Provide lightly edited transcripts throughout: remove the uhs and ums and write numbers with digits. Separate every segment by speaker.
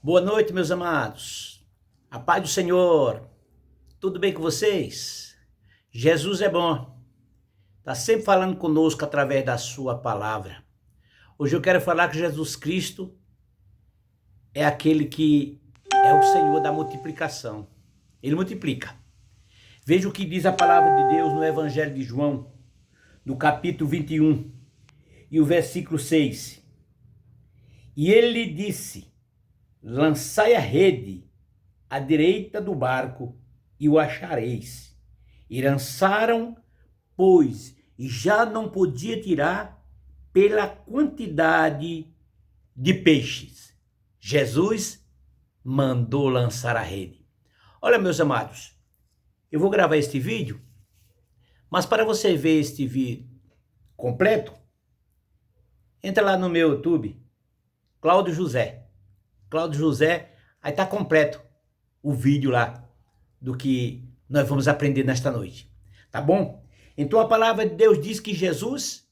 Speaker 1: Boa noite, meus amados. A paz do Senhor. Tudo bem com vocês? Jesus é bom. Está sempre falando conosco através da sua palavra. Hoje eu quero falar que Jesus Cristo é aquele que é o Senhor da multiplicação. Ele multiplica. Veja o que diz a palavra de Deus no Evangelho de João, no capítulo 21, e o versículo 6. E ele lhe disse: lançai a rede à direita do barco e o achareis. E lançaram, pois, e já não podia tirar pela quantidade de peixes. Jesus mandou lançar a rede. Olha, meus amados, eu vou gravar este vídeo, mas para você ver este vídeo completo, entra lá no meu YouTube, Cláudio José. Cláudio José, aí está completo o vídeo lá do que nós vamos aprender nesta noite, tá bom? Então a palavra de Deus diz que Jesus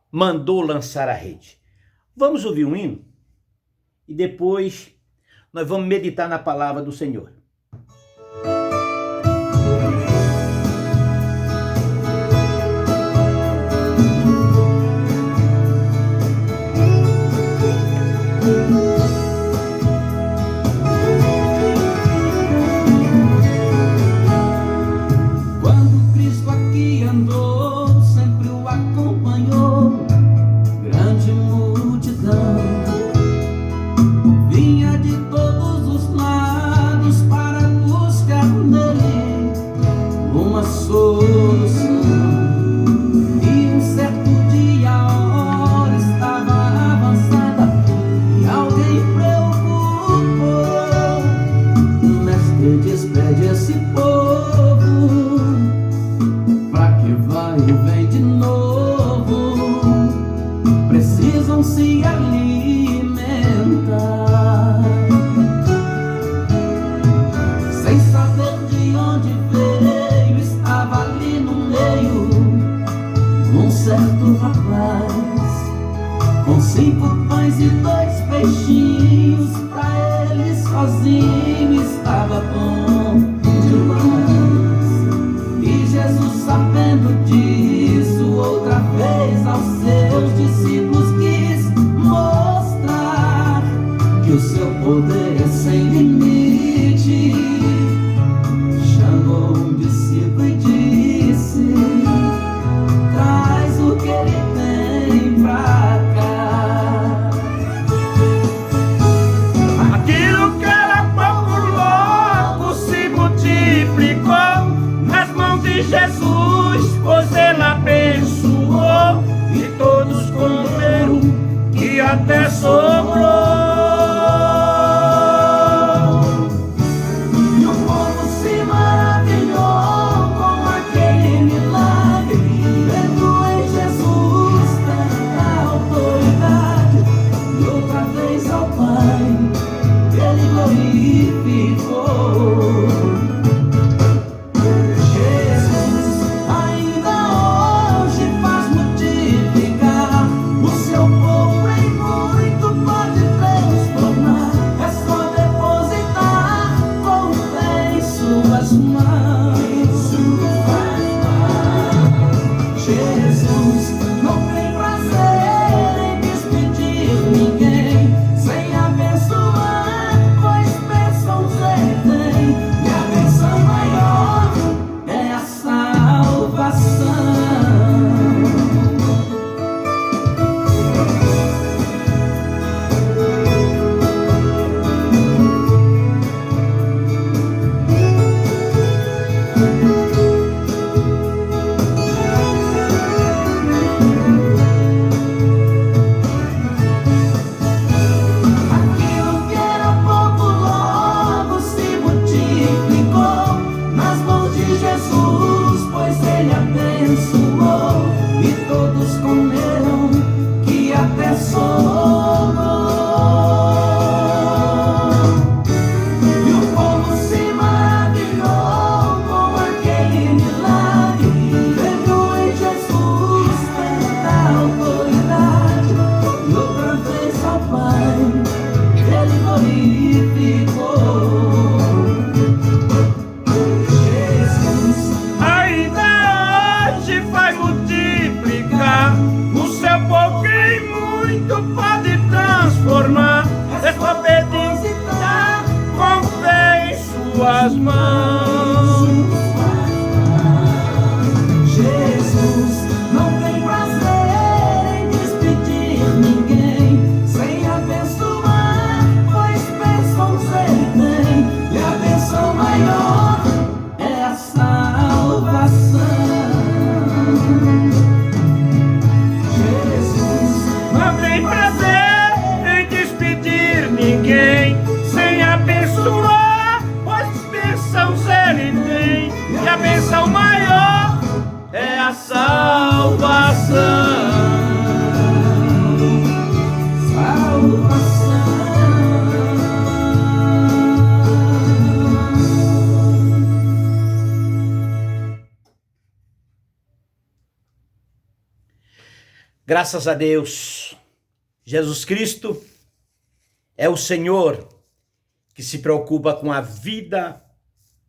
Speaker 1: mandou lançar a rede. Vamos ouvir um hino e depois nós vamos meditar na palavra do Senhor.
Speaker 2: Se alimentar, sem saber de onde veio, estava ali no meio um certo rapaz, com 5 pães e 2 peixinhos, pra ele sozinho estava bom demais. E Jesus, sabendo disso, outra vez aos seus discípulos mostrar que o seu poder é sem limite. Chamou um discípulo e disse: traz o que ele tem pra cá.
Speaker 3: Aquilo que era pouco logo se multiplicou nas mãos de Jesus, pois ele abençoou e todos comeram e até sobrou.
Speaker 2: E o povo se maravilhou com aquele milagre, vendo em Jesus tanta autoridade. E outra vez ao Pai ele glorificou. Jesus ainda hoje faz multiplicar o seu povo em muito
Speaker 3: suas mãos.
Speaker 2: Jesus não tem prazer em despedir ninguém sem abençoar, pois bênçãos ele tem, e a bênção maior é a salvação. Jesus
Speaker 3: Não tem prazer em despedir ninguém sem abençoar, pois bênçãos ele tem, e a bênção maior é a salvação.
Speaker 1: Graças a Deus, Jesus Cristo é o Senhor que se preocupa com a vida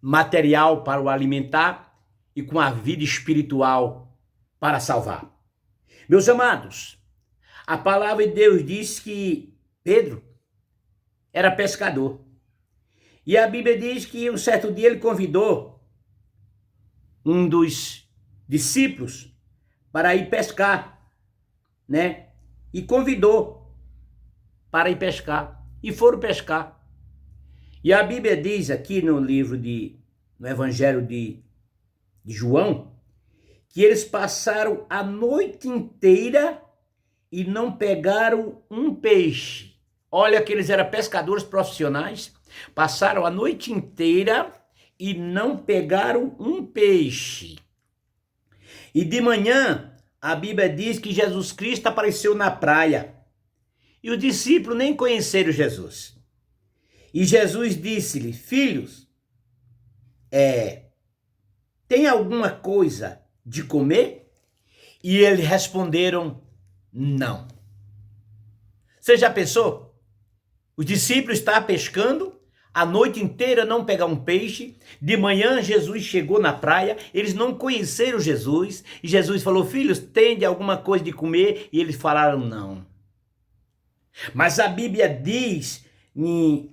Speaker 1: material para o alimentar e com a vida espiritual para salvar. Meus amados, a palavra de Deus diz que Pedro era pescador. E a Bíblia diz que um certo dia ele convidou um dos discípulos para ir pescar, né? E convidou para ir pescar. E foram pescar. E a Bíblia diz aqui no Evangelho de João, que eles passaram a noite inteira e não pegaram um peixe. Olha que eles eram pescadores profissionais, passaram a noite inteira e não pegaram um peixe. E de manhã, a Bíblia diz que Jesus Cristo apareceu na praia. E os discípulos nem conheceram Jesus. E Jesus disse-lhe: filhos, tem alguma coisa de comer? E eles responderam: não. Você já pensou? Os discípulos estavam pescando, a noite inteira não pegar um peixe, de manhã Jesus chegou na praia, eles não conheceram Jesus, e Jesus falou: filhos, tem alguma coisa de comer? E eles falaram: não. Mas a Bíblia diz no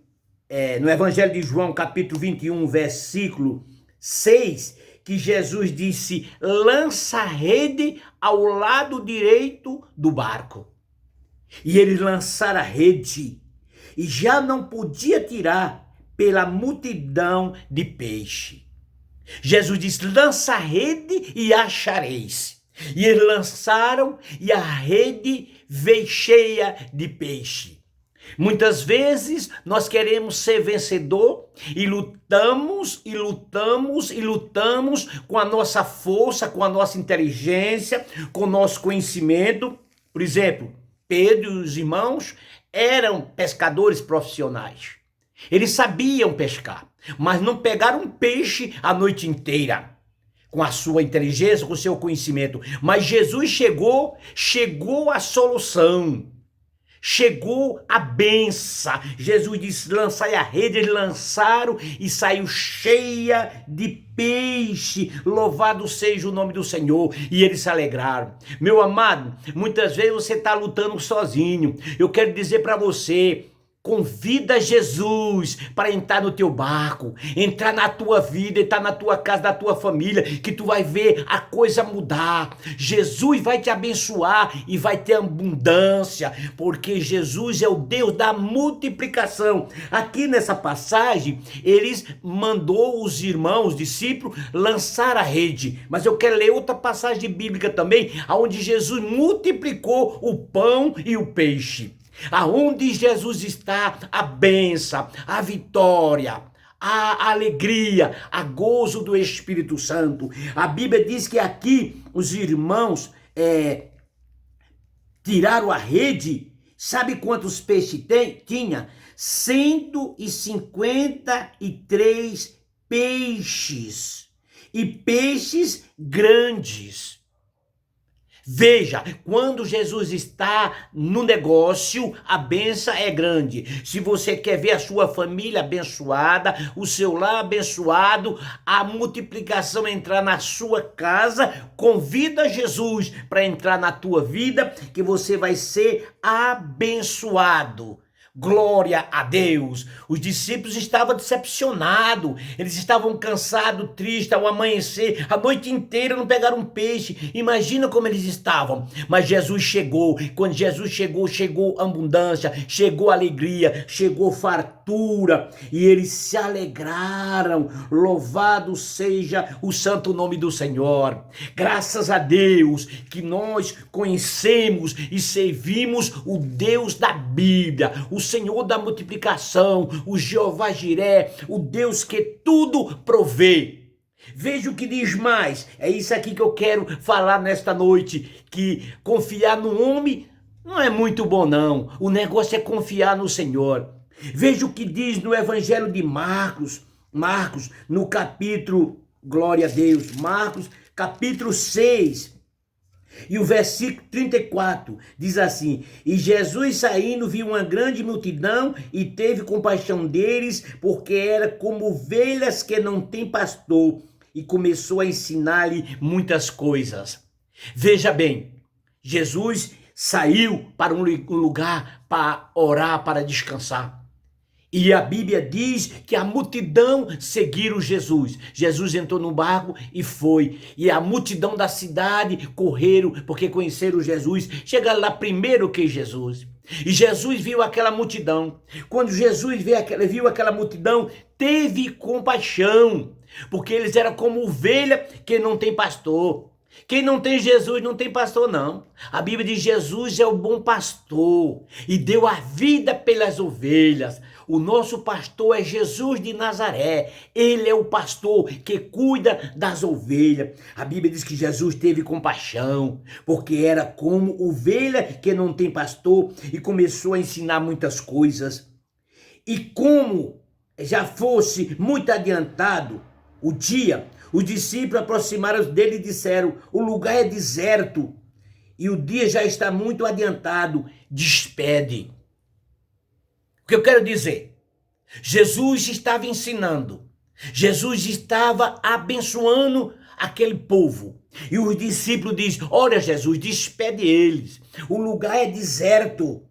Speaker 1: Evangelho de João, capítulo 21, versículo 6, que Jesus disse: lança a rede ao lado direito do barco. E eles lançaram a rede, e já não podia tirar pela multidão de peixe. Jesus disse: lança a rede e achareis. E eles lançaram e a rede veio cheia de peixe. Muitas vezes nós queremos ser vencedor e lutamos com a nossa força, com a nossa inteligência, com o nosso conhecimento. Por exemplo, Pedro e os irmãos eram pescadores profissionais. Eles sabiam pescar, mas não pegaram um peixe a noite inteira. Com a sua inteligência, com o seu conhecimento. Mas Jesus chegou a solução. Chegou a benção. Jesus disse: lançai a rede. Eles lançaram e saiu cheia de peixe. Louvado seja o nome do Senhor. E eles se alegraram. Meu amado, muitas vezes você está lutando sozinho. Eu quero dizer para você: convida Jesus para entrar no teu barco, entrar na tua vida, entrar na tua casa, na tua família, que tu vai ver a coisa mudar. Jesus vai te abençoar e vai ter abundância, porque Jesus é o Deus da multiplicação. Aqui nessa passagem, eles mandou os irmãos, os discípulos, lançar a rede. Mas eu quero ler outra passagem bíblica também, onde Jesus multiplicou o pão e o peixe. Aonde Jesus está, a bênção, a vitória, a alegria, a gozo do Espírito Santo. A Bíblia diz que aqui os irmãos tiraram a rede. Sabe quantos peixes tinha? 153 peixes. E peixes grandes. Veja, quando Jesus está no negócio, a bênção é grande. Se você quer ver a sua família abençoada, o seu lar abençoado, a multiplicação entrar na sua casa, convida Jesus para entrar na tua vida, que você vai ser abençoado. Glória a Deus. Os discípulos estavam decepcionados, eles estavam cansados, tristes ao amanhecer, a noite inteira não pegaram um peixe. Imagina como eles estavam. Mas Jesus chegou. Quando Jesus chegou, chegou abundância, chegou alegria, chegou fartura e eles se alegraram. Louvado seja o santo nome do Senhor. Graças a Deus que nós conhecemos e servimos o Deus da Bíblia, o Senhor da multiplicação, o Jeová Jiré, o Deus que tudo provê. Veja o que diz mais. É isso aqui que eu quero falar nesta noite, que confiar no homem não é muito bom não. O negócio é confiar no Senhor. Veja o que diz no Evangelho de Marcos, no capítulo, glória a Deus, Marcos, capítulo 6, e o versículo 34 diz assim: e Jesus saindo viu uma grande multidão e teve compaixão deles, porque era como ovelhas que não têm pastor, e começou a ensinar-lhe muitas coisas. Veja bem, Jesus saiu para um lugar para orar, para descansar. E a Bíblia diz que a multidão seguiram Jesus. Jesus entrou no barco e foi. E a multidão da cidade correram porque conheceram Jesus. Chegaram lá primeiro que Jesus. E Jesus viu aquela multidão. Quando Jesus viu aquela multidão, teve compaixão. Porque eles eram como ovelha que não tem pastor. Quem não tem Jesus não tem pastor não. A Bíblia diz: Jesus é o bom pastor e deu a vida pelas ovelhas. O nosso pastor é Jesus de Nazaré. Ele é o pastor que cuida das ovelhas. A Bíblia diz que Jesus teve compaixão, porque era como ovelha que não tem pastor, e começou a ensinar muitas coisas. E como já fosse muito adiantado o dia, os discípulos aproximaram dele e disseram: o lugar é deserto e o dia já está muito adiantado, despede. O que eu quero dizer? Jesus estava ensinando, Jesus estava abençoando aquele povo. E os discípulos dizem: olha, Jesus, despede eles. O lugar é deserto,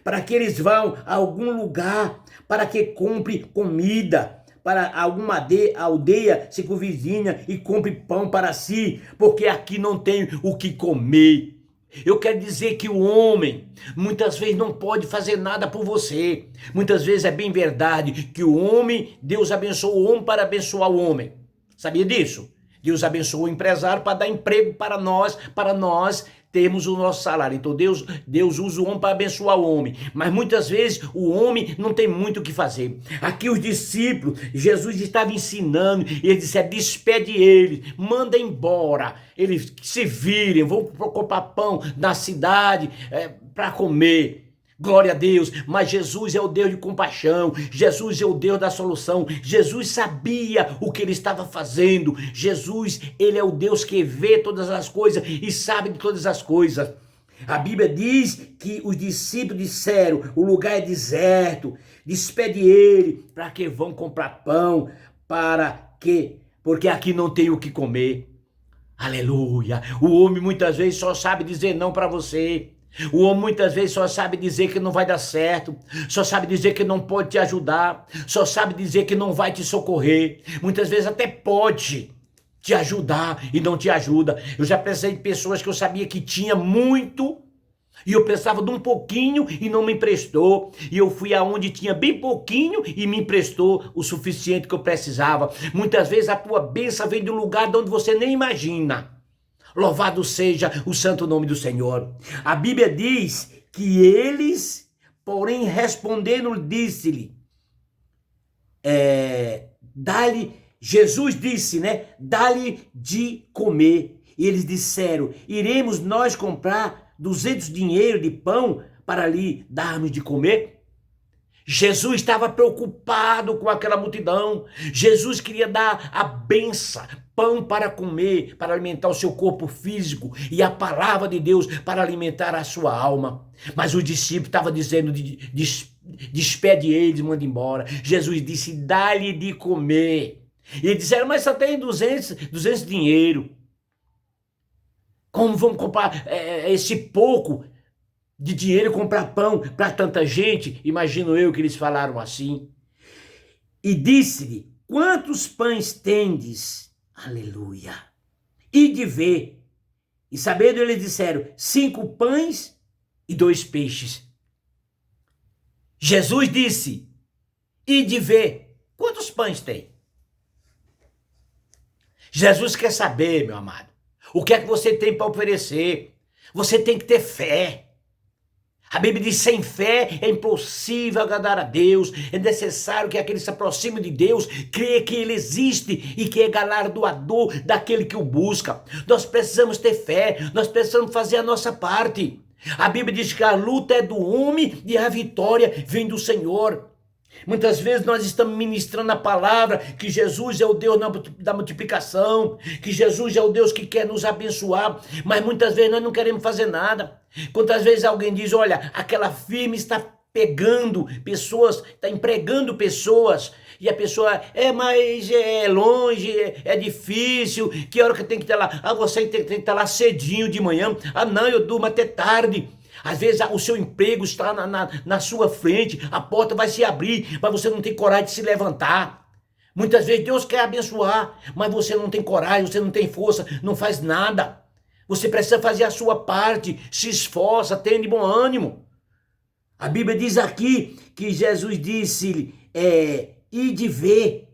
Speaker 1: para que eles vão a algum lugar, para que compre comida, para alguma aldeia circunvizinha e compre pão para si, porque aqui não tem o que comer. Eu quero dizer que o homem muitas vezes não pode fazer nada por você. Muitas vezes é bem verdade que o homem, Deus abençoou o homem para abençoar o homem. Sabia disso? Deus abençoou o empresário para dar emprego para nós termos o nosso salário. Então Deus usa o homem para abençoar o homem. Mas muitas vezes o homem não tem muito o que fazer. Aqui os discípulos, Jesus estava ensinando, e ele disse: despede eles, manda embora. Eles se virem, vão comprar pão na cidade para comer. Glória a Deus. Mas Jesus é o Deus de compaixão, Jesus é o Deus da solução. Jesus sabia o que ele estava fazendo. Jesus, ele é o Deus que vê todas as coisas e sabe de todas as coisas. A Bíblia diz que os discípulos disseram: o lugar é deserto, despede ele, para que vão comprar pão, porque aqui não tem o que comer. Aleluia. O homem muitas vezes só sabe dizer não para você. O homem muitas vezes só sabe dizer que não vai dar certo, só sabe dizer que não pode te ajudar, só sabe dizer que não vai te socorrer. Muitas vezes até pode te ajudar e não te ajuda. Eu já precisei de pessoas que eu sabia que tinha muito e eu precisava de um pouquinho e não me emprestou. E eu fui aonde tinha bem pouquinho e me emprestou o suficiente que eu precisava. Muitas vezes a tua bênção vem de um lugar de onde você nem imagina. Louvado seja o santo nome do Senhor. A Bíblia diz que eles, porém, respondendo, disse-lhe, Jesus disse, dá-lhe de comer. E eles disseram: iremos nós comprar 200 dinheiro de pão para lhe darmos de comer? Jesus estava preocupado com aquela multidão. Jesus queria dar a benção, pão para comer, para alimentar o seu corpo físico, e a palavra de Deus para alimentar a sua alma. Mas o discípulo estava dizendo: despede eles, manda embora. Jesus disse: dá-lhe de comer. E eles disseram: mas só tem 200 dinheiro. Como vamos comprar esse pouco de dinheiro comprar pão para tanta gente. Imagino eu que eles falaram assim. E disse-lhe, quantos pães tendes? Aleluia. E de ver. E sabendo, eles disseram, 5 pães e 2 peixes. Jesus disse, e de ver, quantos pães tem? Jesus quer saber, meu amado, o que é que você tem para oferecer. Você tem que ter fé. A Bíblia diz, sem fé é impossível agradar a Deus. É necessário que aquele que se aproxime de Deus creia que Ele existe e que é galardoador daquele que o busca. Nós precisamos ter fé, nós precisamos fazer a nossa parte. A Bíblia diz que a luta é do homem e a vitória vem do Senhor. Muitas vezes nós estamos ministrando a palavra que Jesus é o Deus da multiplicação, que Jesus é o Deus que quer nos abençoar, mas muitas vezes nós não queremos fazer nada. Quantas vezes alguém diz, olha, aquela firma está pegando pessoas, está empregando pessoas, e a pessoa, mas é longe, é difícil, que hora que tem que estar lá? Você tem que estar lá cedinho de manhã. Não, eu durmo até tarde. Às vezes o seu emprego está na sua frente, a porta vai se abrir, mas você não tem coragem de se levantar. Muitas vezes Deus quer abençoar, mas você não tem coragem, você não tem força, não faz nada. Você precisa fazer a sua parte, se esforça, tenha de bom ânimo. A Bíblia diz aqui que Jesus disse, ide ver.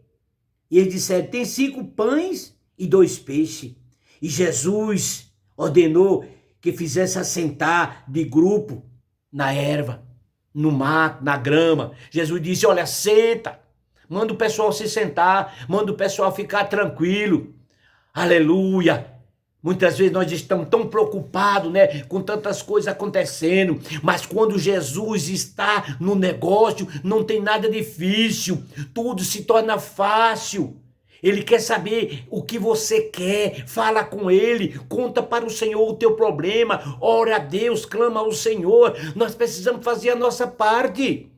Speaker 1: E ele disse, tem 5 pães e 2 peixes. E Jesus ordenou que fizesse assentar de grupo na erva, no mato, na grama. Jesus disse, olha, senta, manda o pessoal se sentar, manda o pessoal ficar tranquilo. Aleluia. Muitas vezes nós estamos tão preocupados, né, com tantas coisas acontecendo, mas quando Jesus está no negócio, não tem nada difícil, tudo se torna fácil. Ele quer saber o que você quer, fala com Ele, conta para o Senhor o teu problema, ora a Deus, clama ao Senhor. Nós precisamos fazer a nossa parte.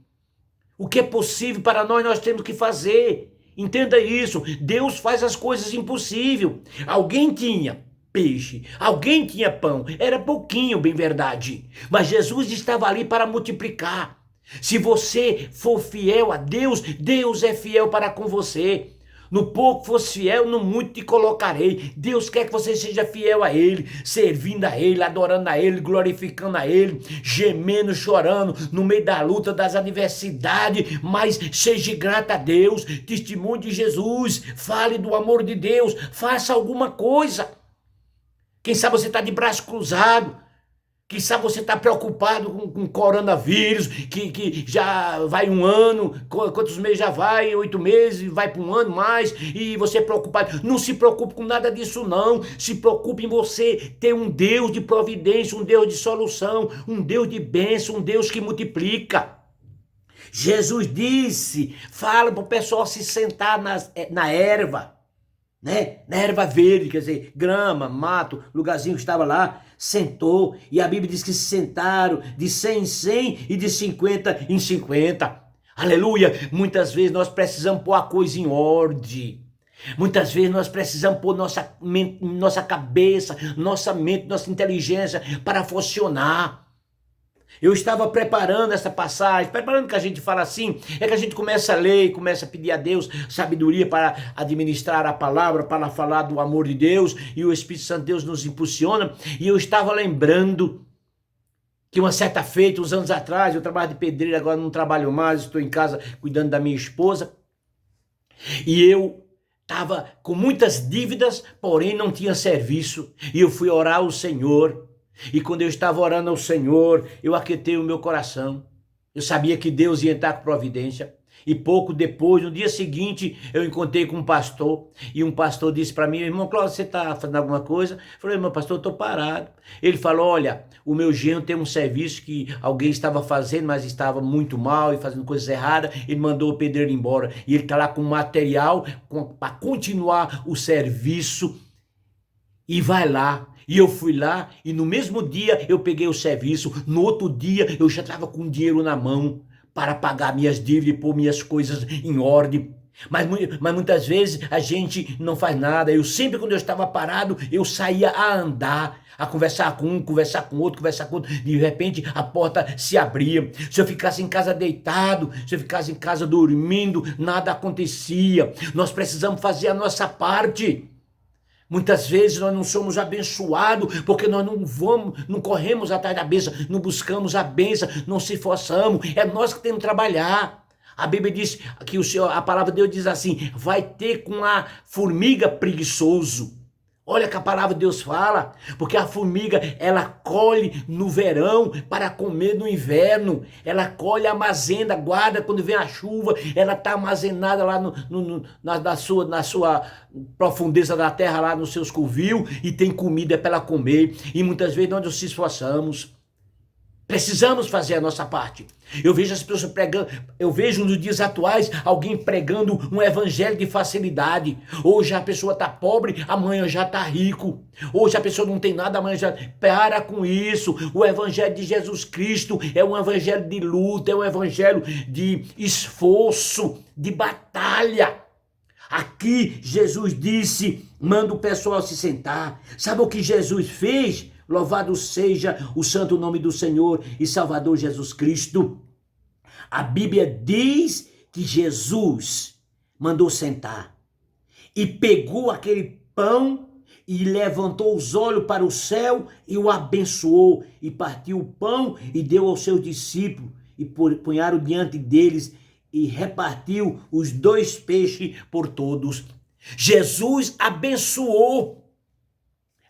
Speaker 1: O que é possível para nós, nós temos que fazer. Entenda isso, Deus faz as coisas impossíveis. Alguém tinha peixe, alguém tinha pão, era pouquinho, bem verdade, mas Jesus estava ali para multiplicar. Se você for fiel a Deus, Deus é fiel para com você. No pouco fosse fiel, no muito te colocarei. Deus quer que você seja fiel a Ele, servindo a Ele, adorando a Ele, glorificando a Ele, gemendo, chorando, no meio da luta, das adversidades, mas seja grata a Deus, testemunho de Jesus, fale do amor de Deus, faça alguma coisa. Quem sabe você está de braço cruzado, quem sabe você está preocupado com coronavírus, que já vai 1 ano, quantos meses já vai? 8 meses, vai para 1 ano mais, e você é preocupado. Não se preocupe com nada disso não, se preocupe em você ter um Deus de providência, um Deus de solução, um Deus de bênção, um Deus que multiplica. Jesus disse, fala para o pessoal se sentar na erva, né? Na erva verde, quer dizer, grama, mato, lugarzinho que estava lá, sentou, e a Bíblia diz que se sentaram de 100 em 100 e de 50 em 50. Aleluia! Muitas vezes nós precisamos pôr a coisa em ordem. Muitas vezes nós precisamos pôr nossa cabeça, nossa mente, nossa inteligência para funcionar. Eu estava preparando essa passagem, preparando que a gente fala assim, é que a gente começa a ler, começa a pedir a Deus sabedoria para administrar a palavra, para falar do amor de Deus, e o Espírito Santo de Deus nos impulsiona, e eu estava lembrando que uma certa feita, uns anos atrás, eu trabalho de pedreiro, agora não trabalho mais, estou em casa cuidando da minha esposa, e eu estava com muitas dívidas, porém não tinha serviço, e eu fui orar ao Senhor. E quando eu estava orando ao Senhor, eu aquietei o meu coração. Eu sabia que Deus ia entrar com providência. E pouco depois, no dia seguinte, eu encontrei com um pastor. E um pastor disse para mim, irmão Cláudio, você está fazendo alguma coisa? Eu falei, meu pastor, eu estou parado. Ele falou, olha, o meu genro tem um serviço que alguém estava fazendo, mas estava muito mal e fazendo coisas erradas. Ele mandou o pedreiro embora. E ele está lá com material para continuar o serviço. E vai lá. E eu fui lá e no mesmo dia eu peguei o serviço. No outro dia eu já estava com dinheiro na mão para pagar minhas dívidas e pôr minhas coisas em ordem. Mas muitas vezes a gente não faz nada. Eu sempre, quando eu estava parado, eu saía a andar, a conversar com um, conversar com outro, conversar com outro. De repente a porta se abria. Se eu ficasse em casa deitado, se eu ficasse em casa dormindo, nada acontecia. Nós precisamos fazer a nossa parte. Muitas vezes nós não somos abençoados porque nós não corremos atrás da bênção, não buscamos a bênção, não se esforçamos. É nós que temos que trabalhar. A Bíblia diz que a palavra de Deus diz assim: vai ter com a formiga preguiçoso. Olha que a palavra de Deus fala, porque a formiga, ela colhe no verão para comer no inverno. Ela colhe, armazena, guarda quando vem a chuva. Ela está armazenada lá na sua profundeza da terra, lá nos seus covil, e tem comida para ela comer. E muitas vezes nós nos esforçamos. Precisamos fazer a nossa parte. Eu vejo as pessoas pregando, eu vejo nos dias atuais alguém pregando um evangelho de facilidade. Hoje a pessoa está pobre, amanhã já está rico. Hoje a pessoa não tem nada, amanhã já... Para com isso. O evangelho de Jesus Cristo é um evangelho de luta, é um evangelho de esforço, de batalha. Aqui Jesus disse, manda o pessoal se sentar. Sabe o que Jesus fez? Louvado seja o santo nome do Senhor e Salvador Jesus Cristo. A Bíblia diz que Jesus mandou sentar e pegou aquele pão e levantou os olhos para o céu e o abençoou e partiu o pão e deu aos seus discípulos e punharam diante deles e repartiu os 2 peixes por todos. Jesus abençoou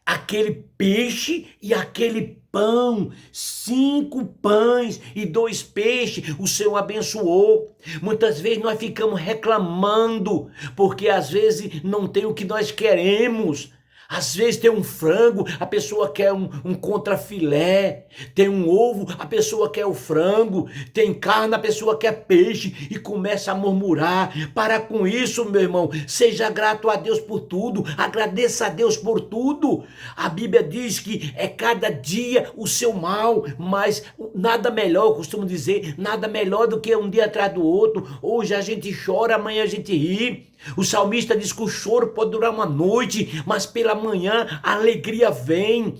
Speaker 1: aquele peixe e aquele pão, 5 pães e 2 peixes, o Senhor abençoou. Muitas vezes nós ficamos reclamando, porque às vezes não tem o que nós queremos. Às vezes tem um frango, a pessoa quer um contrafilé. Tem um ovo, a pessoa quer o frango. Tem carne, a pessoa quer peixe e começa a murmurar. Para com isso, meu irmão. Seja grato a Deus por tudo. Agradeça a Deus por tudo. A Bíblia diz que é cada dia o seu mal, mas nada melhor, eu costumo dizer, nada melhor do que um dia atrás do outro. Hoje a gente chora, amanhã a gente ri. O salmista diz que o choro pode durar uma noite, mas pela manhã a alegria vem.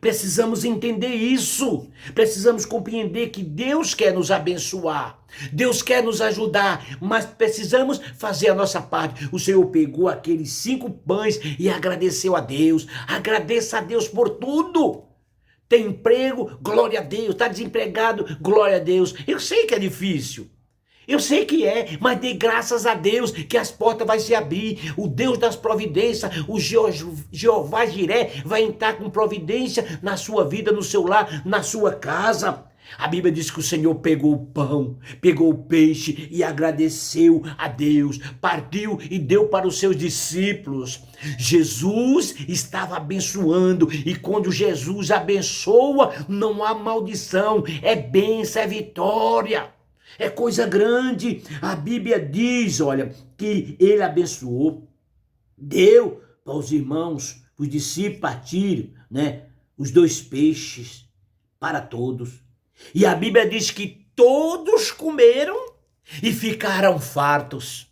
Speaker 1: Precisamos entender isso. Precisamos compreender que Deus quer nos abençoar. Deus quer nos ajudar, mas precisamos fazer a nossa parte. O Senhor pegou aqueles 5 pães e agradeceu a Deus. Agradeça a Deus por tudo. Tem emprego? Glória a Deus. Está desempregado? Glória a Deus. Eu sei que é difícil. Eu sei que é, mas dê graças a Deus que as portas vão se abrir. O Deus das providências, o Jeová Jiré, vai entrar com providência na sua vida, no seu lar, na sua casa. A Bíblia diz que o Senhor pegou o pão, pegou o peixe e agradeceu a Deus. Partiu e deu para os seus discípulos. Jesus estava abençoando e quando Jesus abençoa, não há maldição, é bênção, é vitória. É coisa grande. A Bíblia diz, olha, que ele abençoou, deu para os irmãos, os discípulos partirem, né, os 2 peixes para todos. E a Bíblia diz que todos comeram e ficaram fartos.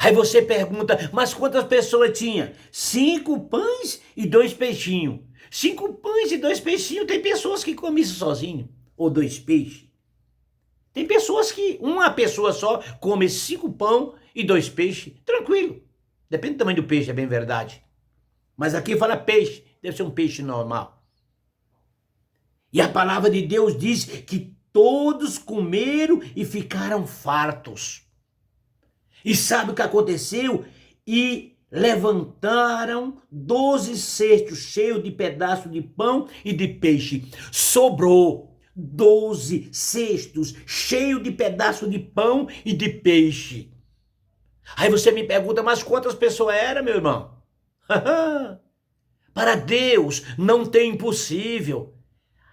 Speaker 1: Aí você pergunta, mas quantas pessoas tinha? 5 pães e 2 peixinhos. 5 pães e 2 peixinhos, tem pessoas que comem isso sozinho, ou 2 peixes. Tem pessoas que uma pessoa só come 5 pão e 2 peixes, tranquilo. Depende do tamanho do peixe, é bem verdade. Mas aqui fala peixe, deve ser um peixe normal. E a palavra de Deus diz que todos comeram e ficaram fartos. E sabe o que aconteceu? E levantaram 12 cestos cheios de pedaços de pão e de peixe. Sobrou 12 cestos cheios de pedaço de pão e de peixe. Aí você me pergunta, mas quantas pessoas eram, meu irmão? Para Deus não tem impossível.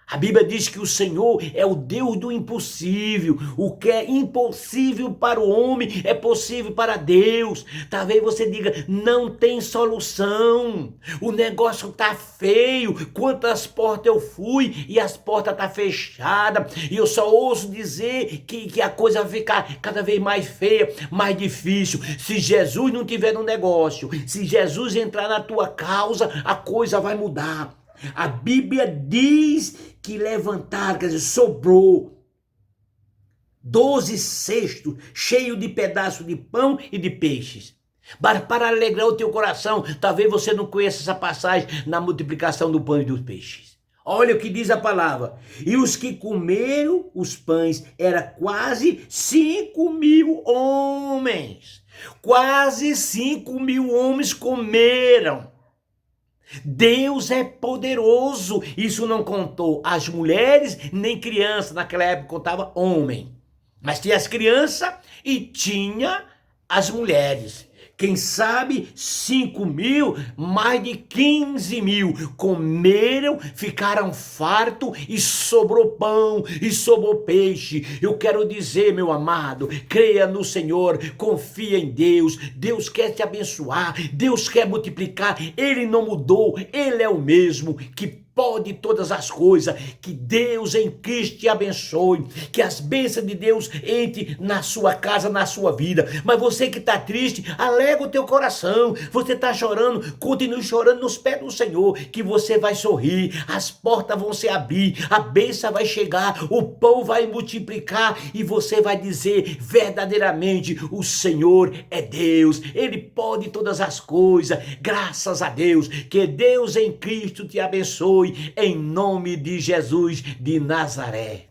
Speaker 1: A Bíblia diz que o Senhor é o Deus do impossível. O que é impossível para o homem é possível para Deus. Talvez você diga, não tem solução. O negócio tá feio. Quantas portas eu fui e as portas tá fechadas. E eu só ouço dizer que a coisa vai ficar cada vez mais feia, mais difícil. Se Jesus não tiver no negócio, se Jesus entrar na tua causa, a coisa vai mudar. A Bíblia diz que levantaram, quer dizer, sobrou 12 cestos cheios de pedaços de pão e de peixes. Para alegrar o teu coração, talvez você não conheça essa passagem na multiplicação do pão e dos peixes. Olha o que diz a palavra. E os que comeram os pães era quase 5.000 homens. Quase 5.000 homens comeram. Deus é poderoso. Isso não contou as mulheres nem crianças. Naquela época contava homem. Mas tinha as crianças e tinha as mulheres. Quem sabe 5.000, mais de 15.000 comeram, ficaram fartos e sobrou pão e sobrou peixe. Eu quero dizer, meu amado, creia no Senhor, confia em Deus. Deus quer te abençoar, Deus quer multiplicar. Ele não mudou, Ele é o mesmo que pode todas as coisas. Que Deus em Cristo te abençoe, que as bênçãos de Deus entre na sua casa, na sua vida. Mas você que está triste, alega o teu coração. Você está chorando, continue chorando nos pés do Senhor, que você vai sorrir, as portas vão se abrir, a bênção vai chegar, o pão vai multiplicar e você vai dizer verdadeiramente, o Senhor é Deus, Ele pode todas as coisas. Graças a Deus, que Deus em Cristo te abençoe, em nome de Jesus de Nazaré.